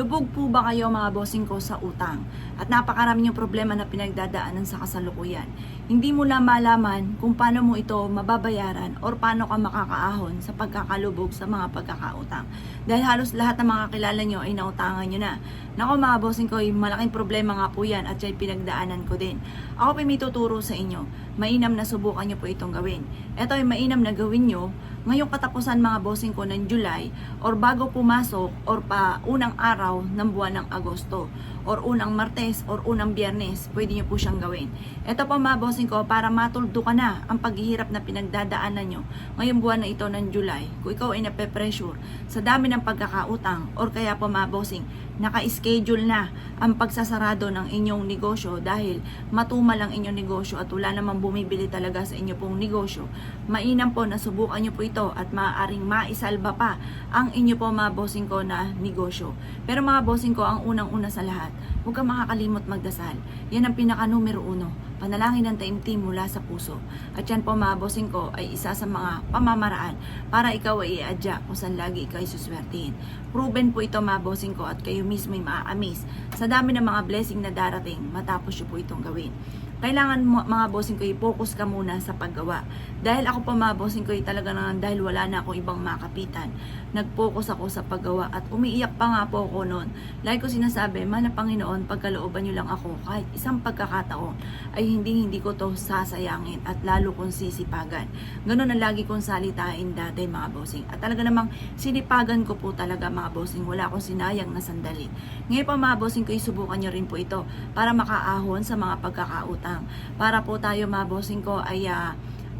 Lubog po ba kayo mga bossing ko sa utang? At napakarami yung problema na pinagdadaanan sa kasalukuyan. Hindi mo lang malaman kung paano mo ito mababayaran or paano ka makakaahon sa pagkakalubog sa mga pagkakautang. Dahil halos lahat ng mga kilala nyo ay nautangan nyo na. Nako mga bossing ko, malaking problema nga po yan at yan pinagdaanan ko din. Ako pa may tuturo sa inyo. Mainam na subukan nyo po itong gawin. Ito ay mainam na gawin nyo ngayong katapusan mga bossing ko ng July or bago pumasok or pa unang araw ng buwan ng Agosto or unang Martes or unang Biyernes, pwede nyo po siyang gawin. Ito po mga bossing ko, para matuldo ka na ang paghihirap na pinagdadaanan nyo ngayong buwan na ito ng July. Kung ikaw ay nape-pressure sa dami ng pagkakautang or kaya po mga bossing, naka-schedule na ang pagsasarado ng inyong negosyo dahil matumal ang inyong negosyo at wala namang bumibili talaga sa inyo pong negosyo, mainam po na subukan nyo po ito at maaaring maisalba pa ang inyo po mga bossing ko na negosyo. Pero mga bossing ko, ang unang-una sa lahat, huwag kang makakalimot magdasal. Yan ang pinaka numero 1. Panalangin ng taimtim mula sa puso. At yan po mga bossing ko ay isa sa mga pamamaraan para ikaw ay i-adya kung saan lagi ikaw ay suswertihin. Proven po ito mga bossing ko at kayo mismo ay maaamis sa dami ng mga blessing na darating matapos nyo po itong gawin. Kailangan mga bossing ko i-focus ka muna sa paggawa. Dahil ako pa mga bossing ko talaga na dahil wala na akong ibang makapitan, nag-focus ako sa paggawa at umiiyak pa nga po ako noon. Like ko sinasabi, mana Panginoon, pagkalooban nyo lang ako kahit isang pagkakataon ay hindi ko to sasayangin at lalo kong sisipagan. Ganun na lagi kong salitain dati mga bossing. At talaga namang sinipagan ko po talaga mga bossing. Wala akong sinayang na sandali. Ngayon pa mga bossing ko, isubukan nyo rin po ito para makaahon sa mga pagkakautang. Para po tayo mga bossing ko ay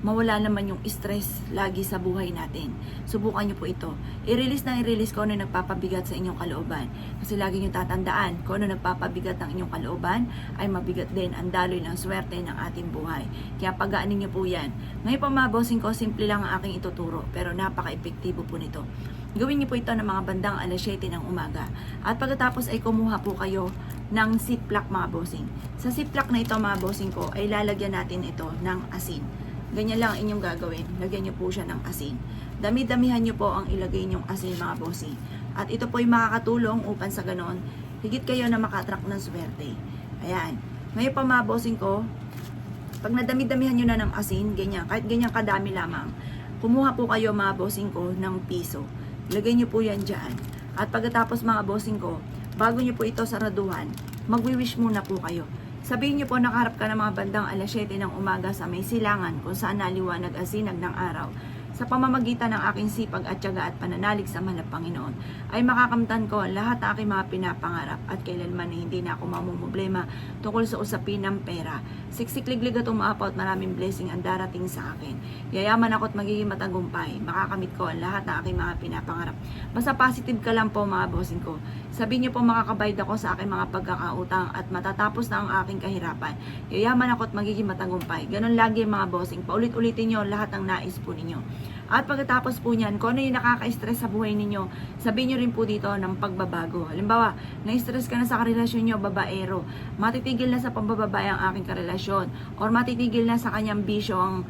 mawala naman yung stress lagi sa buhay natin. Subukan nyo po ito. I-release kung ano nagpapabigat sa inyong kalooban. Kasi lagi nyo tatandaan, kung ano nagpapabigat ng inyong kalooban, ay mabigat din ang daloy ng swerte ng ating buhay. Kaya pagaanin nyo po yan. Ngayon pa mga bossing ko, simple lang ang aking ituturo, pero napaka-epektibo po nito. Gawin nyo po ito ng mga bandang alas 7 ng umaga. At pagkatapos ay kumuha po kayo ng ziplock mga bossing. Sa ziplock na ito mga bossing ko, ay lalagyan natin ito ng asin. Ganyan lang ang inyong gagawin. Lagyan nyo po siya ng asin. Dami-damihan nyo po ang ilagay nyong asin mga bossing. At ito po ay makakatulong upang sa ganon, higit kayo na makatrack ng swerte. Ayan. Ngayon pa mga bossing ko, pag nadami-damihan nyo na ng asin, ganyan, kahit ganyan kadami lamang, kumuha po kayo mga bossing ko ng piso. Lagay nyo po yan dyan. At pagkatapos mga bossing ko, bago nyo po ito saraduhan, magwi-wish muna po kayo. Sabihin niyo po nakaharap ka ng mga bandang alas 7 ng umaga sa may silangan kung saan naliwanag ang sinag ng araw. Sa pamamagitan ng aking sipag at tiyaga at pananalig sa mahal na Panginoon, ay makakamtan ko ang lahat ng aking mga pinapangarap at kailanman na hindi na ako mamumblema tungkol sa usapin ng pera. Siksik-liglig at umaapaw at maraming blessing ang darating sa akin. Yayaman ako at magiging matagumpay. Makakamit ko ang lahat ng aking mga pinapangarap. Basta positive ka lang po mga bossing ko. Sabihin niyo po makakabayad ako sa aking mga pagkakautang at matatapos na ang aking kahirapan. Yayaman ako at magiging matagumpay. Ganon lagi mga bossing. Paulit-ulitin niyo lahat ng nais po ninyo. At pagkatapos po niyan, kung ano yung nakaka-stress sa buhay ninyo, sabihin nyo rin po dito ng pagbabago. Halimbawa, na-stress ka na sa karelasyon nyo, babaero, matitigil na sa pambababae ang aking karelasyon, or matitigil na sa kanyang bisyo ang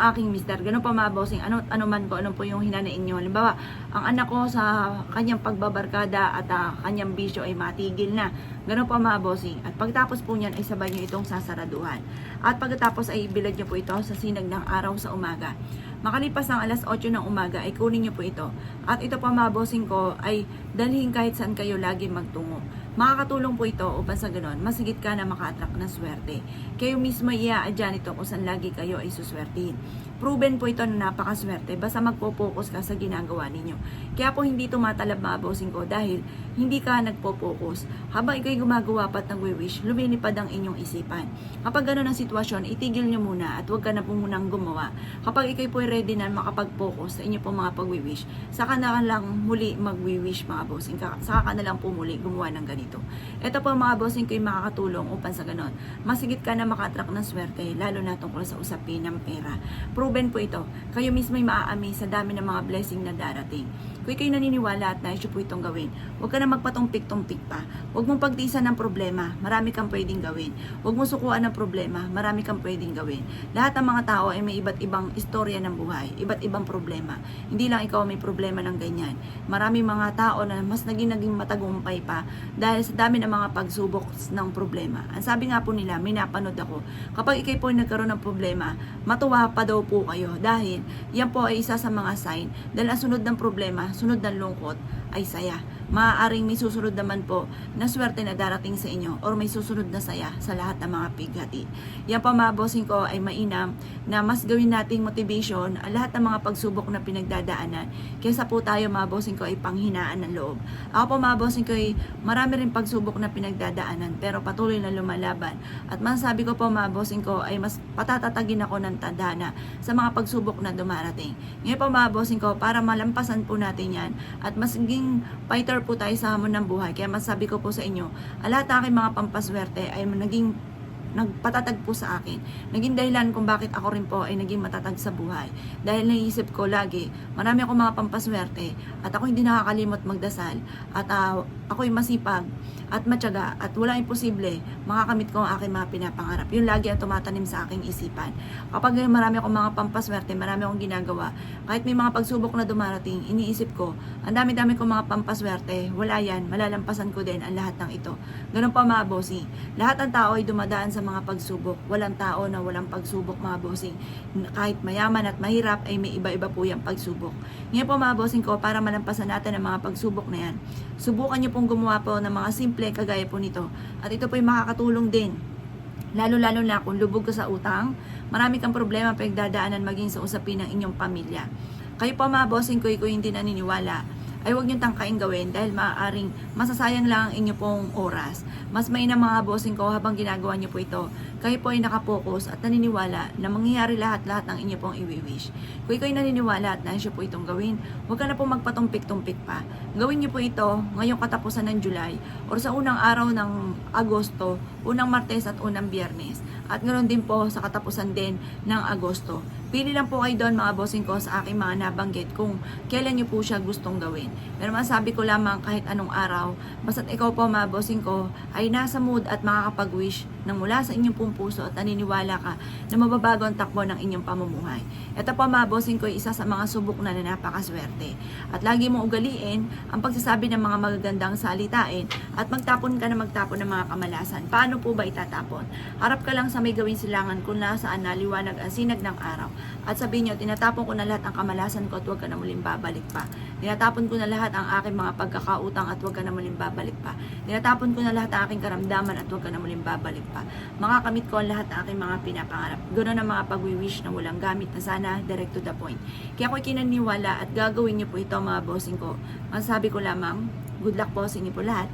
aking mister. Ganun pa mga bossing, ano man po, ano po yung hinanain nyo. Halimbawa, ang anak ko sa kanyang pagbabarkada at kanyang bisyo ay matigil na. Ganun pa mga bossing. At pagtapos po niyan, ay sabay nyo itong sasaraduhan. At pagkatapos ay ibilad nyo po ito sa sinag ng araw sa umaga. Makalipas ang alas 8 ng umaga ay kunin nyo po ito. At ito pa mga bossing ko ay dalhin kahit saan kayo lagi magtungo. Makakatulong po ito upang sa ganon, masigit ka na maka-attract ng swerte. Kayo mismo i-a-adyan ito kung saan lagi kayo ay suswertihin. Proven po ito na napakaswerte basta magpo-focus ka sa ginagawa ninyo. Kaya po hindi tumatalab mga bossing ko dahil hindi ka nagpo-focus. Habang ikaw'y gumagawa pat nagwi-wish, lumilipad ang inyong isipan. Kapag ganon ang sitwasyon, itigil nyo muna at huwag ka na po munang gumawa. Kapag ikaw'y po ready na makapag-focus sa inyo po mga pag-wish, saka na lang muli mag-wish mga bossing. Saka ka na lang po muli gumawa ng ganito. ito. Ito po mga bossing ko yung makakatulong upang sa ganon. Masigit ka na maka-attract ng swerte, lalo na tungkol sa usapin ng pera. Proven po ito. Kayo mismo ay maaami sa dami ng mga blessing na darating. Kung kayo naniniwala at nais po itong gawin, huwag ka na magpatumpik-tumpik pa. Huwag mong pagtiisan ng problema, marami kang pwedeng gawin. Huwag mong sukuan ng problema, marami kang pwedeng gawin. Lahat ng mga tao ay may iba't ibang istorya ng buhay, iba't ibang problema. Hindi lang ikaw may problema ng ganyan. Marami mga tao na mas naging matagumpay pa dahil sa dami ng mga pagsubok ng problema. Ang sabi nga po nila, may napanood ako, kapag ikay po nagkaroon ng problema, matuwa pa daw po kayo dahil yan po ay isa sa mga sign dahil ang sunod ng problema, sunod ng lungkot ay saya. Maaaring may susunod naman po na swerte na darating sa inyo or may susunod na saya sa lahat ng mga pighati. Yan po mga bossing ko ay mainam na mas gawin nating motivation ang lahat ng mga pagsubok na pinagdadaanan kaysa po tayo mga bossing ko ay panghinaan ng loob. Ako po mga bossing ko ay marami rin pagsubok na pinagdadaanan pero patuloy na lumalaban. At masasabi ko po mga bossing ko ay mas patatatagin ako ng tadhana sa mga pagsubok na dumarating. Ngayon po mga bossing ko, para malampasan po natin yan at mas naging fighter po tayo sa hamon ng buhay. Kaya masabi ko po sa inyo, lahat ng aking mga pampaswerte ay nagpatatag po sa akin. Naging dahilan kung bakit ako rin po ay naging matatag sa buhay. Dahil naisip ko lagi, marami akong mga pampaswerte at ako hindi nakakalimot magdasal at ako'y masipag at matyaga at walang imposible makakamit ko ang aking mga pinapangarap. Yun lagi ang tumatanim sa aking isipan. Kapag marami akong mga pampaswerte, marami akong ginagawa, kahit may mga pagsubok na dumarating, iniisip ko, ang dami-dami kong mga pampaswerte, wala yan, malalampasan ko din ang lahat ng ito. Ganun pa mga bossing. Lahat ng tao ay dumadaan sa mga pagsubok. Walang tao na walang pagsubok mga bossing. Kahit mayaman at mahirap ay may iba-iba po yung pagsubok. Ngayon po mga bossing ko, para malampasan natin ang mga pagsubok na yan, subukan nyo pong gumawa po ng mga simple kagaya po nito. At ito po ay makakatulong din. Lalo-lalo na kung lubog ka sa utang, marami kang problema pagdadaanan maging sa usapin ng inyong pamilya. Kayo po mga bossing ko, kung hindi naniniwala, ay huwag niyong tangkain gawin dahil maaaring masasayang lang ang inyo pong oras. Mas mainam mga bossing ko habang ginagawa niyo po ito, kayo po ay nakapokus at naniniwala na mangyayari lahat-lahat ng inyo pong i-wish. Kung ikaw ay naniniwala at nais po itong gawin, huwag ka na po magpatumpik-tumpik pa. Gawin niyo po ito ngayong katapusan ng July o sa unang araw ng Agosto, unang Martes at unang Biyernes. At ganoon din po sa katapusan din ng Agosto. Pili lang po kayo doon mga bossing ko sa aking mga nabanggit kung kailan nyo po siya gustong gawin. Pero masabi ko lamang kahit anong araw, basta't ikaw po mga bossing ko ay nasa mood at makakapag-wish ng mula sa inyong pong puso at naniniwala ka na mababago ang takbo ng inyong pamumuhay. Ito po mga bossing ko, isa sa mga subok na napakaswerte. At lagi mong ugaliin ang pagsasabi ng mga magagandang salitain at magtapon ka na magtapon ng mga kamalasan. Paano po ba itatapon? Harap ka lang sa may gawin silangan kung nasaan naliwanag ang sinag ng araw. At sabihin nyo, tinatapon ko na lahat ang kamalasan ko at huwag ka na muling babalik pa. Tinatapon ko na lahat ang aking mga pagkakautang at huwag ka na muling babalik pa. Tinatapon ko na lahat ang aking karamdaman at huwag ka na muling babalik pa. Makakamit ko ang lahat ng aking mga pinapangarap. Ganoon ang mga pag-wish na walang gamit na sana direct to the point. Kaya ako'y kinaniwala at gagawin niyo po ito mga bossing ko. Masasabi ko lamang, good luck po sa inyo po lahat.